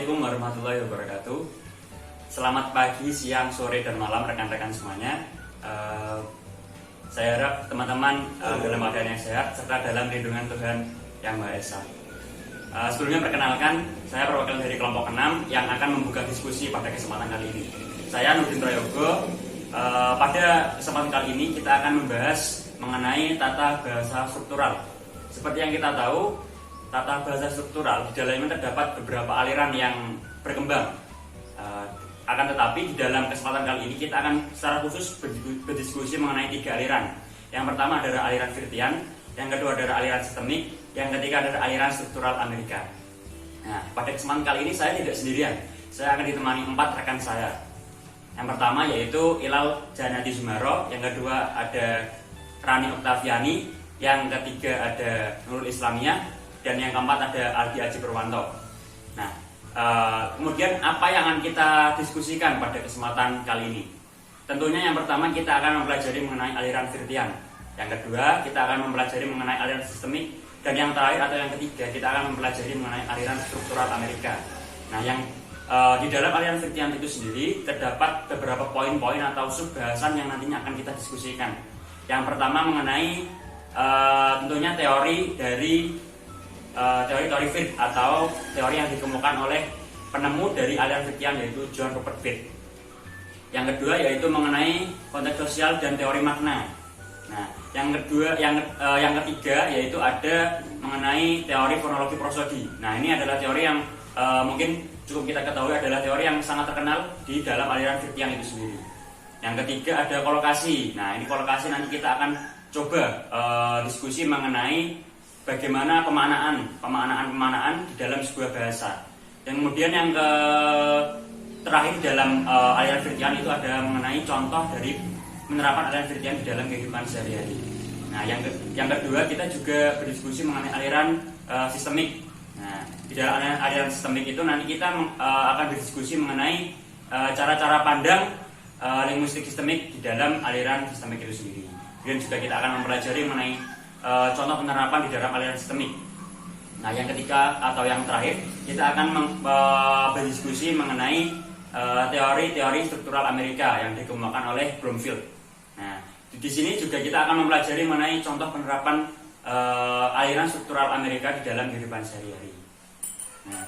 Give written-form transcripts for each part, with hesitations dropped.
Assalamualaikum warahmatullahi wabarakatuh. Selamat pagi, siang, sore, dan malam rekan-rekan semuanya. Saya harap teman-teman dalam keadaan yang sehat serta dalam lindungan Tuhan Yang Maha Esa. Sebelumnya perkenalkan, saya perwakilan dari kelompok 6 yang akan membuka diskusi pada kesempatan kali ini. Saya Nurdin Prayogo. Pada kesempatan kali ini kita akan membahas mengenai tata bahasa struktural. Seperti yang kita tahu, tata bahasa struktural di dalamnya terdapat beberapa aliran yang berkembang. Akan tetapi di dalam kesempatan kali ini kita akan secara khusus berdiskusi mengenai 3 aliran. Yang pertama adalah aliran Wirthian, yang kedua adalah aliran sistemik, yang ketiga adalah aliran struktural Amerika. Nah, pada kesempatan kali ini saya tidak sendirian. Saya akan ditemani 4 rekan saya. Yang pertama yaitu Ilal Janati Zumaro, yang kedua ada Rani Oktaviani, yang ketiga ada Nurul Islamiyah, dan yang keempat ada Aldi Aji Purwanto. Nah, kemudian apa yang akan kita diskusikan pada kesempatan kali ini? Tentunya yang pertama kita akan mempelajari mengenai aliran Wirthian. Yang kedua kita akan mempelajari mengenai aliran sistemik, dan yang terakhir atau yang ketiga kita akan mempelajari mengenai aliran struktural Amerika. Nah, yang di dalam aliran Wirthian itu sendiri terdapat beberapa poin-poin atau sub-bahasan yang nantinya akan kita diskusikan. Yang pertama mengenai tentunya teori dari teori Wirt atau teori yang dikemukakan oleh penemu dari aliran Wirthian yaitu John Rupert Wirt. Yang kedua yaitu mengenai konteks sosial dan teori makna. Nah, yang ketiga yaitu ada mengenai teori fonologi prosodi. Nah, ini adalah teori yang mungkin cukup kita ketahui adalah teori yang sangat terkenal di dalam aliran Wirthian itu sendiri. Yang ketiga ada kolokasi. Nah, ini kolokasi nanti kita akan coba diskusi mengenai bagaimana pemaknaan di dalam sebuah bahasa. Dan kemudian yang terakhir dalam aliran Wirthian itu ada mengenai contoh dari penerapan aliran Wirthian di dalam kehidupan sehari-hari. Nah, yang kedua kita juga berdiskusi mengenai aliran sistemik. Nah, di dalam aliran sistemik itu nanti kita akan berdiskusi mengenai cara-cara pandang linguistik sistemik di dalam aliran sistemik itu sendiri. Kemudian juga kita akan mempelajari mengenai contoh penerapan di dalam aliran sistemik. Nah, yang ketiga atau yang terakhir kita akan berdiskusi mengenai teori-teori struktural Amerika yang dikemukakan oleh Bromfield. Nah, di sini juga kita akan mempelajari mengenai contoh penerapan aliran struktural Amerika di dalam kehidupan sehari-hari. Nah,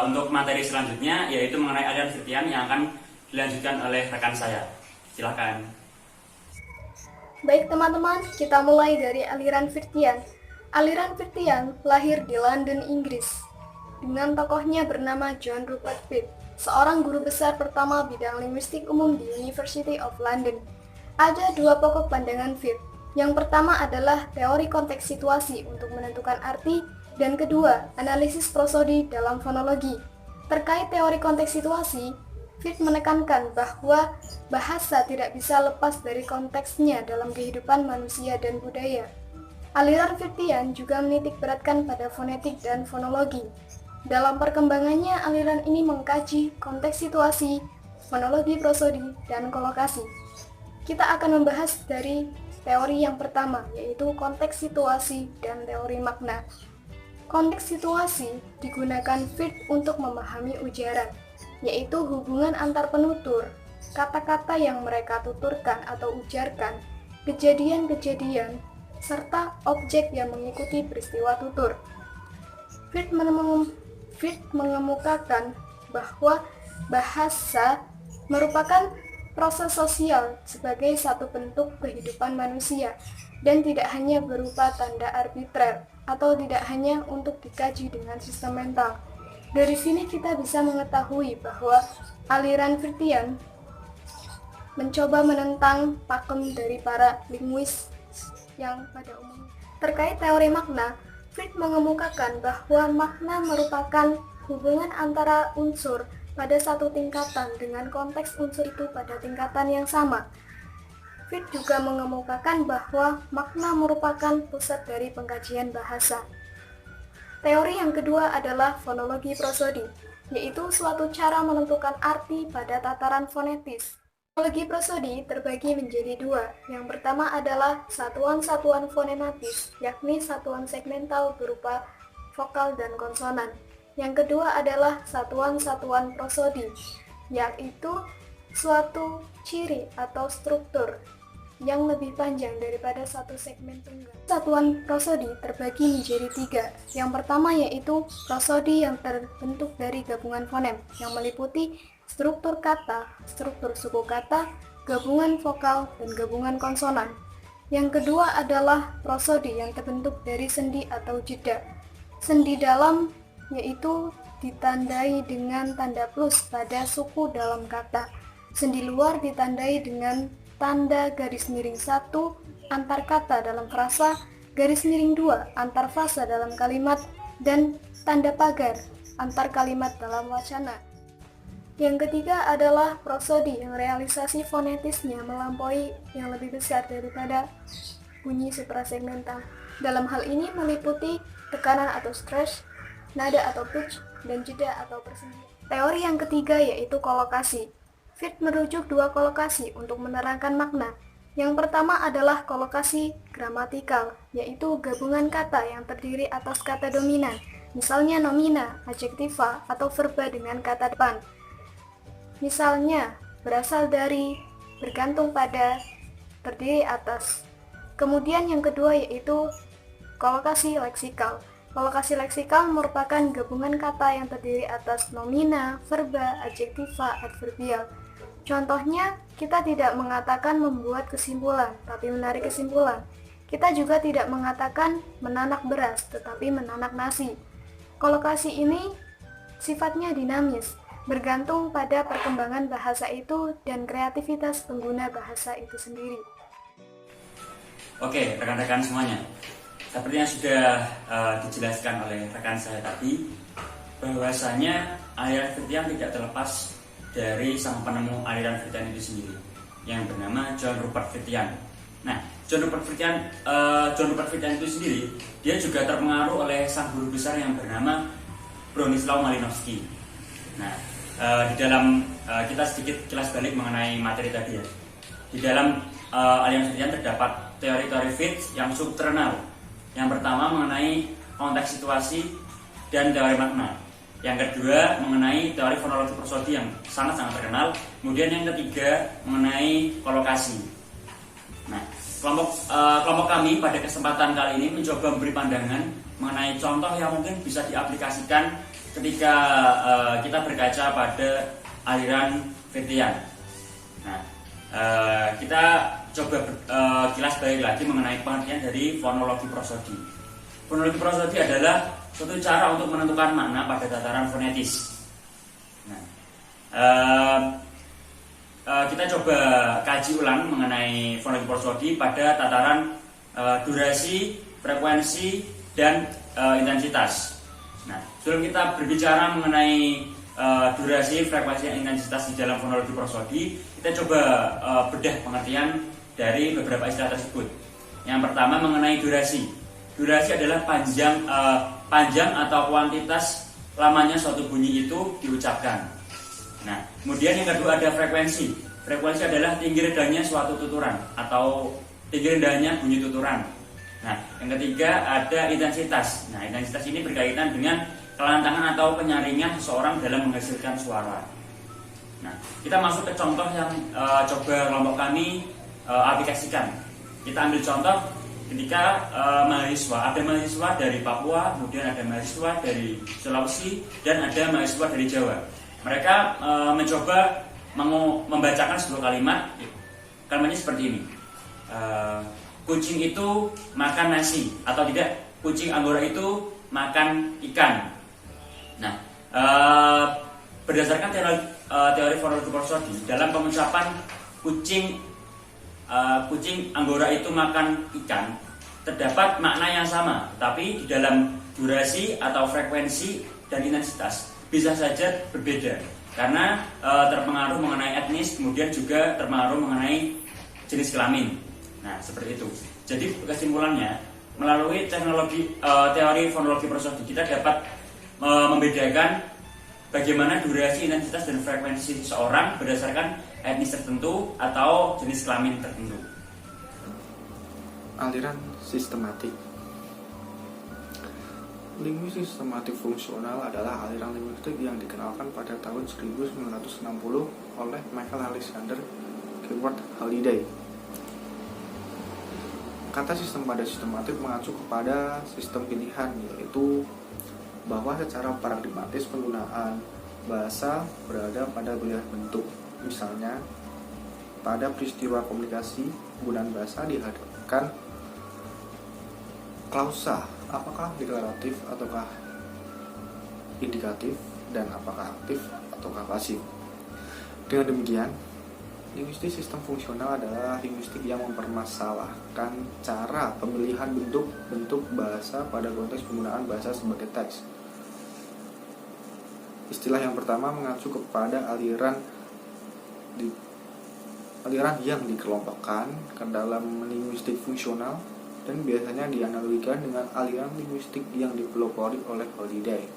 untuk materi selanjutnya yaitu mengenai aliran Wirthian yang akan dilanjutkan oleh rekan saya. Silakan. Baik teman-teman, kita mulai dari aliran Wirthian. Aliran Wirthian lahir di London, Inggris, dengan tokohnya bernama John Rupert Wirt, seorang guru besar pertama bidang linguistik umum di University of London. Ada 2 pokok pandangan Wirt. Yang pertama adalah teori konteks situasi untuk menentukan arti, dan kedua, analisis prosodi dalam fonologi. Terkait teori konteks situasi, Wirt menekankan bahwa bahasa tidak bisa lepas dari konteksnya dalam kehidupan manusia dan budaya. Aliran Wirthian juga menitik beratkan pada fonetik dan fonologi. Dalam perkembangannya, aliran ini mengkaji konteks situasi, fonologi prosodi, dan kolokasi. Kita akan membahas dari teori yang pertama, yaitu konteks situasi dan teori makna. Konteks situasi digunakan Wirt untuk memahami ujaran, yaitu hubungan antar penutur, kata-kata yang mereka tuturkan atau ujarkan, kejadian-kejadian, serta objek yang mengikuti peristiwa tutur. Wirt mengemukakan bahwa bahasa merupakan proses sosial sebagai satu bentuk kehidupan manusia dan tidak hanya berupa tanda arbitrer atau tidak hanya untuk dikaji dengan sistem mental. Dari sini kita bisa mengetahui bahwa aliran Wirthian mencoba menentang pakem dari para linguis yang pada umumnya. Terkait teori makna, Wirt mengemukakan bahwa makna merupakan hubungan antara unsur pada satu tingkatan dengan konteks unsur itu pada tingkatan yang sama. Wirt juga mengemukakan bahwa makna merupakan pusat dari pengkajian bahasa. Teori yang kedua adalah fonologi prosodi, yaitu suatu cara menentukan arti pada tataran fonetis. Fonologi prosodi terbagi menjadi 2. Yang pertama adalah satuan-satuan fonematis, yakni satuan segmental berupa vokal dan konsonan. Yang kedua adalah satuan-satuan prosodi, yaitu suatu ciri atau struktur yang lebih panjang daripada satu segmen tunggal. Satuan prosodi terbagi menjadi 3. Yang pertama yaitu prosodi yang terbentuk dari gabungan fonem yang meliputi struktur kata, struktur suku kata, gabungan vokal, dan gabungan konsonan. Yang kedua adalah prosodi yang terbentuk dari sendi atau jeda. Sendi dalam yaitu ditandai dengan tanda plus pada suku dalam kata. Sendi luar ditandai dengan tanda garis miring 1 antar kata dalam frasa, garis miring 2 antar frasa dalam kalimat, dan tanda pagar antar kalimat dalam wacana. Yang ketiga adalah prosodi yang realisasi fonetisnya melampaui yang lebih besar daripada bunyi suprasegmental. Dalam hal ini meliputi tekanan atau stretch, nada atau pitch, dan jeda atau persendian. Teori yang ketiga yaitu kolokasi. Firth merujuk 2 kolokasi untuk menerangkan makna. Yang pertama adalah kolokasi gramatikal, yaitu gabungan kata yang terdiri atas kata dominan, misalnya nomina, adjektiva, atau verba dengan kata depan. Misalnya, berasal dari, bergantung pada, terdiri atas. Kemudian yang kedua yaitu kolokasi leksikal. Kolokasi leksikal merupakan gabungan kata yang terdiri atas nomina, verba, adjektiva, adverbial. Contohnya, kita tidak mengatakan membuat kesimpulan, tapi menarik kesimpulan. Kita juga tidak mengatakan menanak beras, tetapi menanak nasi. Kolokasi ini sifatnya dinamis, bergantung pada perkembangan bahasa itu dan kreativitas pengguna bahasa itu sendiri. Oke, rekan-rekan semuanya. Seperti yang sudah dijelaskan oleh rekan saya tadi, bahwasanya aliran Firthian tidak terlepas dari sang penemu aliran Firthian itu sendiri, yang bernama John Rupert Firthian. Nah, John Rupert Firthian itu sendiri, dia juga terpengaruh oleh sang guru besar yang bernama Bronislaw Malinowski. Nah, di dalam kita sedikit kilas balik mengenai materi tadi ya. Di dalam aliran Firthian terdapat teori-teori Firth yang cukup terkenal. Yang pertama mengenai konteks situasi dan teori makna. Yang kedua mengenai teori fonologi prosodi yang sangat-sangat terkenal. Kemudian yang ketiga mengenai kolokasi. Nah, kelompok kami pada kesempatan kali ini mencoba memberi pandangan mengenai contoh yang mungkin bisa diaplikasikan ketika kita berkaca pada aliran Firthian. Nah, kita coba kilas balik lagi mengenai pengertian dari fonologi prosodi. Fonologi prosodi adalah suatu cara untuk menentukan makna pada tataran fonetis. Nah, kita coba kaji ulang mengenai fonologi prosodi pada tataran durasi, frekuensi, dan intensitas. Nah, sebelum kita berbicara mengenai durasi, frekuensi, dan intensitas di dalam fonologi prosodi, kita coba bedah pengertian dari beberapa istilah tersebut. Yang pertama mengenai durasi. Durasi adalah panjang atau kuantitas lamanya suatu bunyi itu diucapkan. Nah, kemudian yang kedua ada frekuensi. Frekuensi adalah tinggi rendahnya suatu tuturan atau tinggi rendahnya bunyi tuturan. Nah, yang ketiga ada intensitas. Nah, intensitas ini berkaitan dengan kelantangan atau penyaringan seseorang dalam menghasilkan suara. Nah, kita masuk ke contoh yang coba kelompok kami aplikasikan. Kita ambil contoh ketika ada mahasiswa dari Papua, kemudian ada mahasiswa dari Sulawesi, dan ada mahasiswa dari Jawa. Mereka mencoba membacakan sebuah kalimat. Kalimatnya seperti ini. Kucing itu makan nasi, atau tidak, kucing Anggora itu makan ikan. Nah, berdasarkan teori fonologi prosodi, dalam pengucapan kucing Anggora itu makan ikan, terdapat makna yang sama, tapi di dalam durasi atau frekuensi dan intensitas bisa saja berbeda karena terpengaruh mengenai etnis, kemudian juga terpengaruh mengenai jenis kelamin. Nah, seperti itu. Jadi kesimpulannya, melalui teori fonologi prosodi kita dapat membedakan bagaimana durasi, intensitas, dan frekuensi seseorang berdasarkan etnis tertentu atau jenis kelamin tertentu. Aliran sistematik. Linguistik sistematik fungsional adalah aliran linguistik yang dikenalkan pada tahun 1960 oleh Michael Alexander Gilbert Halliday. Kata sistem pada sistematik mengacu kepada sistem pilihan, yaitu bahwa secara pragmatis penggunaan bahasa berada pada pilihan bentuk. Misalnya, pada peristiwa komunikasi, penggunaan bahasa dihadapkan klausa, apakah deklaratif ataukah indikatif, dan apakah aktif ataukah pasif. Dengan demikian, linguistik sistem fungsional adalah linguistik yang mempermasalahkan cara pemilihan bentuk bahasa pada konteks penggunaan bahasa sebagai teks. Istilah yang pertama mengacu kepada aliran yang dikelompokkan ke dalam linguistik fungsional dan biasanya dianalogikan dengan aliran linguistik yang dipelopori oleh Halliday.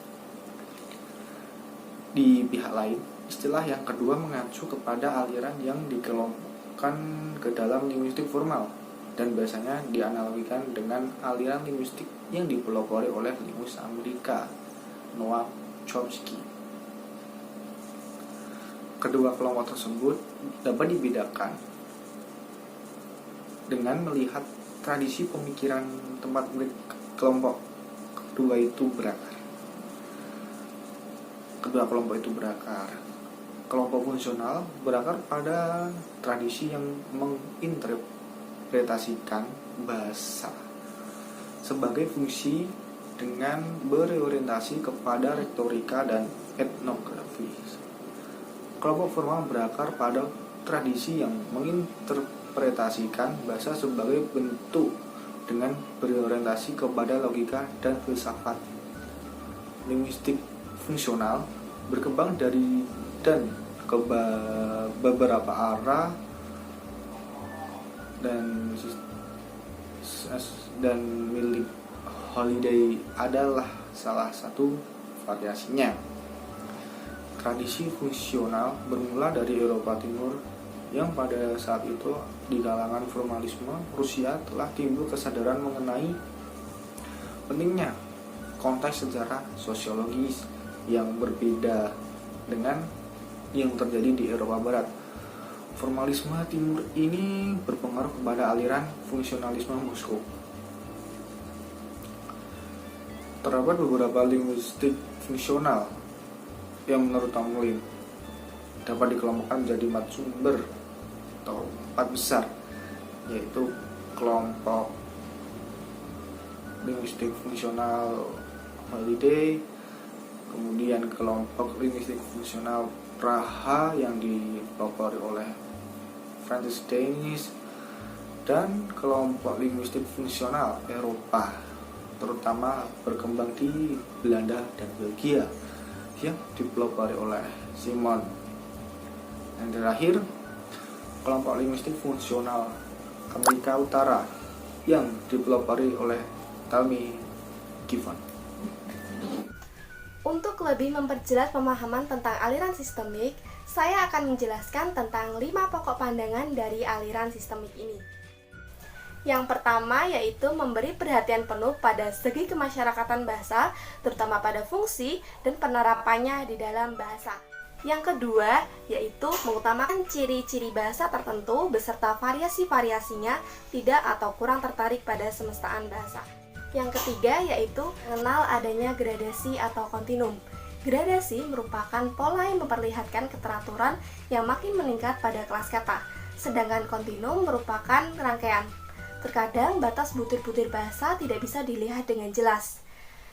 Di pihak lain, istilah yang kedua mengacu kepada aliran yang dikelompokkan ke dalam linguistik formal dan biasanya dianalogikan dengan aliran linguistik yang dipelopori oleh linguis Amerika Noam Chomsky. Kedua kelompok tersebut dapat dibedakan dengan melihat tradisi pemikiran tempat kelompok kedua kelompok itu berakar. Kelompok fungsional berakar pada tradisi yang menginterpretasikan bahasa sebagai fungsi dengan berorientasi kepada retorika dan etnografi. Kelompok formal berakar pada tradisi yang menginterpretasikan bahasa sebagai bentuk dengan berorientasi kepada logika dan filsafat. Linguistik fungsional berkembang dari dan ke beberapa arah dan milik Halliday adalah salah satu variasinya. Tradisi fungsional bermula dari Eropa Timur yang pada saat itu di kalangan formalisme Rusia telah timbul kesadaran mengenai pentingnya konteks sejarah sosiologis yang berbeda dengan yang terjadi di Eropa Barat. Formalisme Timur ini berpengaruh kepada aliran fungsionalisme Moskow. Terdapat beberapa linguistik fungsional yang menurut Tomlin dapat dikelompokkan menjadi 4 sumber atau 4 besar, yaitu kelompok linguistik fungsional Halliday, kemudian kelompok linguistik fungsional Praha yang dipelopori oleh Francis Denis, dan kelompok linguistik fungsional Eropa terutama berkembang di Belanda dan Belgia yang dipelopori oleh Simon. Dan terakhir, kelompok linguistik fungsional Amerika Utara yang dipelopori oleh Talmy Gifford. Untuk lebih memperjelas pemahaman tentang aliran sistemik, saya akan menjelaskan tentang 5 pokok pandangan dari aliran sistemik ini. Yang pertama yaitu memberi perhatian penuh pada segi kemasyarakatan bahasa, terutama pada fungsi dan penerapannya di dalam bahasa. Yang kedua yaitu mengutamakan ciri-ciri bahasa tertentu beserta variasi-variasinya, tidak atau kurang tertarik pada semestaan bahasa. Yang ketiga yaitu mengenal adanya gradasi atau kontinum. Gradasi merupakan pola yang memperlihatkan keteraturan yang makin meningkat pada kelas kata, sedangkan kontinum merupakan rangkaian. Terkadang batas butir-butir bahasa tidak bisa dilihat dengan jelas,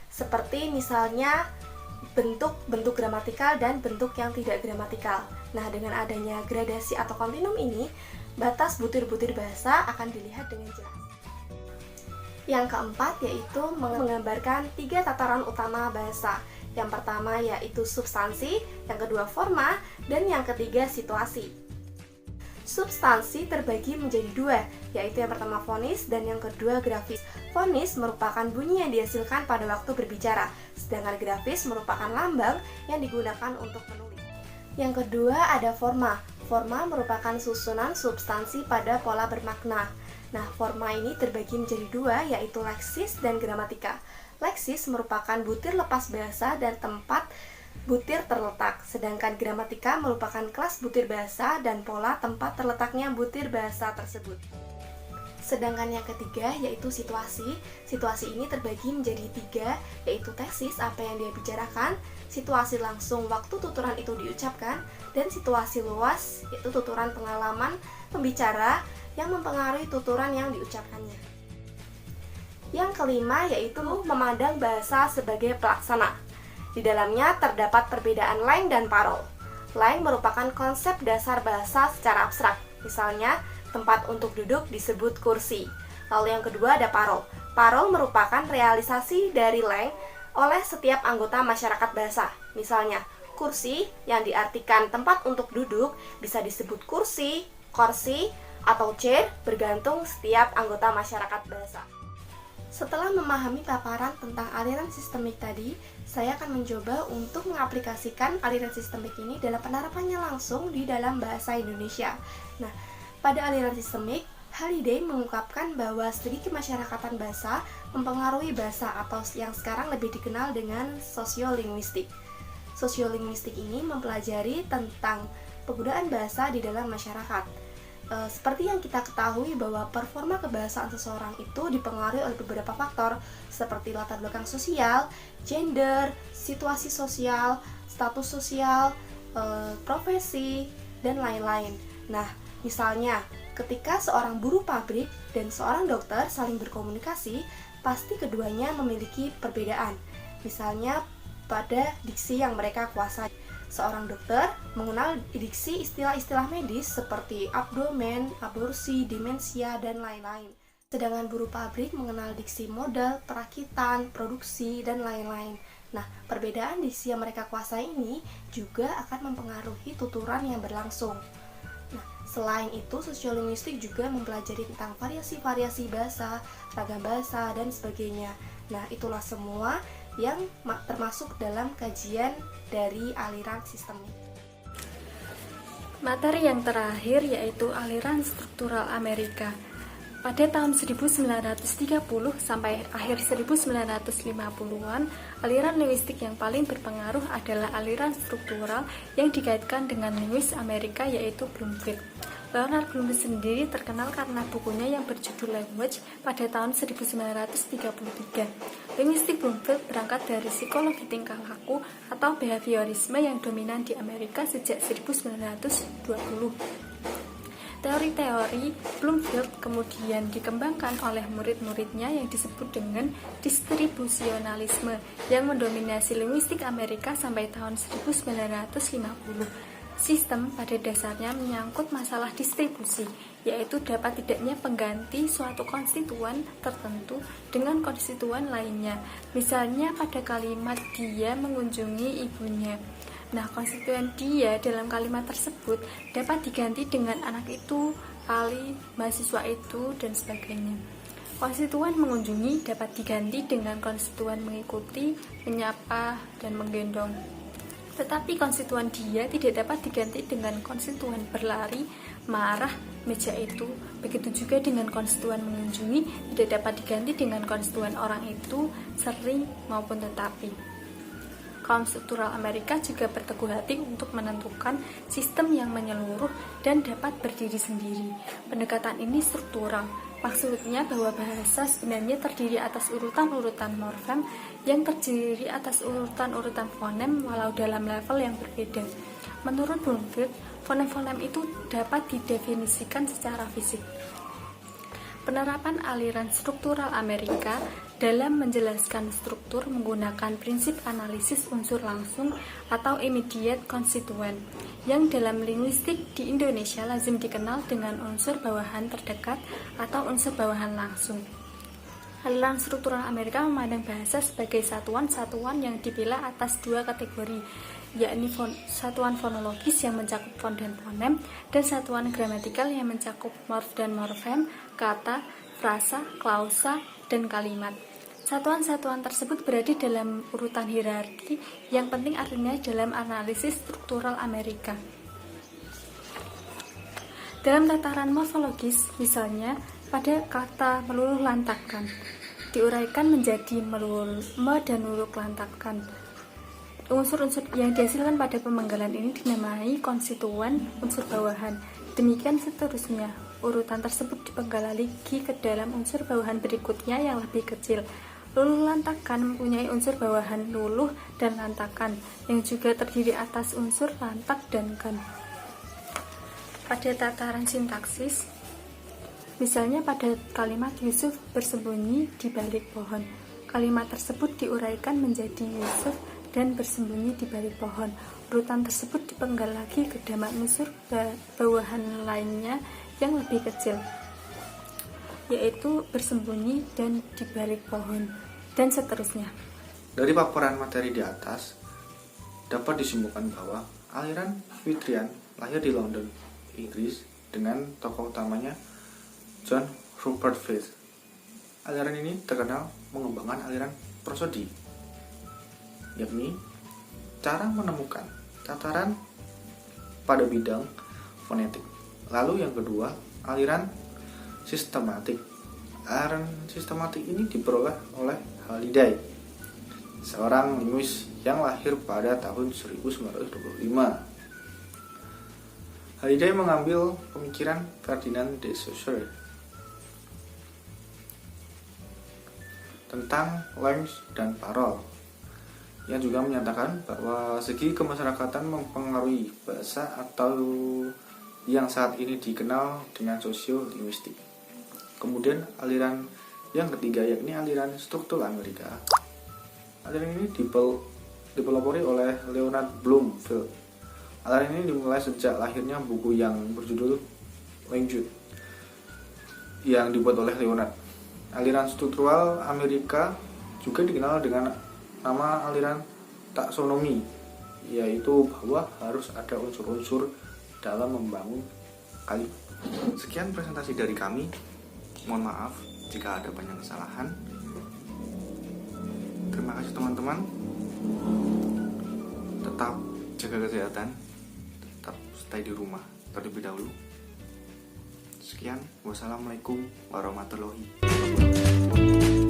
seperti misalnya bentuk-bentuk gramatikal dan bentuk yang tidak gramatikal. Nah, dengan adanya gradasi atau kontinum ini, batas butir-butir bahasa akan dilihat dengan jelas. Yang keempat yaitu menggambarkan 3 tataran utama bahasa. Yang pertama yaitu substansi, yang kedua forma, dan yang ketiga situasi. Substansi terbagi menjadi 2, yaitu yang pertama fonis dan yang kedua grafis. Fonis merupakan bunyi yang dihasilkan pada waktu berbicara, sedangkan grafis merupakan lambang yang digunakan untuk menulis. Yang kedua ada forma. Forma merupakan susunan substansi pada pola bermakna. Nah, forma ini terbagi menjadi 2, yaitu leksis dan gramatika. Leksis merupakan butir lepas bahasa dan tempat butir terletak, sedangkan gramatika merupakan kelas butir bahasa dan pola tempat terletaknya butir bahasa tersebut. Sedangkan yang ketiga yaitu situasi. Situasi ini terbagi menjadi 3, yaitu tesis, apa yang dia bicarakan, situasi langsung waktu tuturan itu diucapkan, dan situasi luas, yaitu tuturan pengalaman pembicara yang mempengaruhi tuturan yang diucapkannya. Yang kelima yaitu memandang bahasa sebagai pelaksana. Di dalamnya terdapat perbedaan lang dan parol. Lang merupakan konsep dasar bahasa secara abstrak. Misalnya, tempat untuk duduk disebut kursi. Lalu yang kedua ada parol. Parol merupakan realisasi dari lang oleh setiap anggota masyarakat bahasa. Misalnya, kursi yang diartikan tempat untuk duduk bisa disebut kursi, kursi, atau chair bergantung setiap anggota masyarakat bahasa. Setelah memahami paparan tentang aliran sistemik tadi, saya akan mencoba untuk mengaplikasikan aliran sistemik ini dalam penerapannya langsung di dalam bahasa Indonesia. Nah, pada aliran sistemik, Halliday mengungkapkan bahwa studi kemasyarakatan bahasa mempengaruhi bahasa atau yang sekarang lebih dikenal dengan sosiolinguistik. Sosiolinguistik ini mempelajari tentang penggunaan bahasa di dalam masyarakat. Seperti yang kita ketahui bahwa performa kebahasaan seseorang itu dipengaruhi oleh beberapa faktor seperti latar belakang sosial, gender, situasi sosial, status sosial, profesi, dan lain-lain. Nah, misalnya ketika seorang buruh pabrik dan seorang dokter saling berkomunikasi, pasti keduanya memiliki perbedaan. Misalnya pada diksi yang mereka kuasai. Seorang dokter mengenal diksi istilah-istilah medis seperti abdomen, aborsi, demensia, dan lain-lain. Sedangkan buruh pabrik mengenal diksi modal, perakitan, produksi, dan lain-lain. Nah, perbedaan diksi yang mereka kuasai ini juga akan mempengaruhi tuturan yang berlangsung. Nah, selain itu, sosiolinguistik juga mempelajari tentang variasi-variasi bahasa, ragam bahasa, dan sebagainya. Nah, itulah semua yang termasuk dalam kajian dari aliran sistemik. Materi yang terakhir yaitu aliran struktural Amerika. Pada tahun 1930 sampai akhir 1950-an, aliran linguistik yang paling berpengaruh adalah aliran struktural yang dikaitkan dengan linguis Amerika yaitu Bloomfield. Leonard Bloomfield sendiri terkenal karena bukunya yang berjudul Language pada tahun 1933. Linguistik Bloomfield berangkat dari psikologi tingkah laku atau behaviorisme yang dominan di Amerika sejak 1920. Teori-teori Bloomfield kemudian dikembangkan oleh murid-muridnya yang disebut dengan distribusionalisme yang mendominasi linguistik Amerika sampai tahun 1950. Sistem pada dasarnya menyangkut masalah distribusi, yaitu dapat tidaknya pengganti suatu konstituen tertentu dengan konstituen lainnya. Misalnya pada kalimat dia mengunjungi ibunya. Nah, konstituen dia dalam kalimat tersebut dapat diganti dengan anak itu, Ali, mahasiswa itu, dan sebagainya. Konstituen mengunjungi dapat diganti dengan konstituen mengikuti, menyapa, dan menggendong. Tetapi konstituen dia tidak dapat diganti dengan konstituen berlari, marah, meja itu. Begitu juga dengan konstituen mengunjungi tidak dapat diganti dengan konstituen orang itu, sering maupun tetapi. Kaum struktural Amerika juga berteguh hati untuk menentukan sistem yang menyeluruh dan dapat berdiri sendiri. Pendekatan ini struktural. Maksudnya bahwa bahasa sebenarnya terdiri atas urutan-urutan morfem yang terdiri atas urutan-urutan fonem walau dalam level yang berbeda. Menurut Bloomfield, fonem-fonem itu dapat didefinisikan secara fisik. Penerapan aliran struktural Amerika dalam menjelaskan struktur menggunakan prinsip analisis unsur langsung atau immediate constituent yang dalam linguistik di Indonesia lazim dikenal dengan unsur bawahan terdekat atau unsur bawahan langsung. Aliran struktural Amerika memandang bahasa sebagai satuan-satuan yang dipilah atas dua kategori, yakni satuan fonologis yang mencakup fon dan fonem, dan satuan gramatikal yang mencakup morf dan morfem, kata, frasa, klausa, dan kalimat. Satuan-satuan tersebut berada dalam urutan hierarki yang penting artinya dalam analisis struktural Amerika. Dalam tataran morfologis, misalnya pada kata meluluh lantakkan, diuraikan menjadi me dan luluk lantakan. Unsur-unsur yang dihasilkan pada pemenggalan ini dinamai konstituen unsur bawahan. Demikian seterusnya. Urutan tersebut dipenggal lagi ke dalam unsur bawahan berikutnya yang lebih kecil. Luluh lantakan mempunyai unsur bawahan luluh dan lantakan yang juga terdiri atas unsur lantak dan kan. Pada tataran sintaksis, misalnya pada kalimat Yusuf bersembunyi di balik pohon, kalimat tersebut diuraikan menjadi Yusuf dan bersembunyi di balik pohon. Urutan tersebut dipenggal lagi ke dalam unsur bawahan lainnya yang lebih kecil, yaitu bersembunyi dan di balik pohon, dan seterusnya. Dari paparan materi di atas, dapat disimpulkan bahwa aliran Fitrian lahir di London, Inggris, dengan tokoh utamanya John Rupert Field. Aliran ini terkenal mengembangkan aliran prosodi, yakni cara menemukan tataran pada bidang fonetik. Lalu yang kedua, aliran sistematik. Aliran sistematik ini diperoleh oleh Halliday, seorang linguis yang lahir pada tahun 1925. Halliday mengambil pemikiran Ferdinand de Saussure tentang langue dan parole, yang juga menyatakan bahwa segi kemasyarakatan mempengaruhi bahasa atau yang saat ini dikenal dengan sosiolinguistik. Kemudian aliran yang ketiga yakni aliran struktur Amerika. Aliran ini dipelopori oleh Leonard Bloomfield. Aliran ini dimulai sejak lahirnya buku yang berjudul Language yang dibuat oleh Leonard. Aliran struktural Amerika juga dikenal dengan nama aliran taksonomi, yaitu bahwa harus ada unsur-unsur dalam membangun kalimat. Sekian presentasi dari kami. Mohon maaf jika ada banyak kesalahan. Terima kasih teman-teman. Tetap jaga kesehatan, tetap stay di rumah terlebih dahulu. Sekian, wassalamualaikum warahmatullahi wabarakatuh.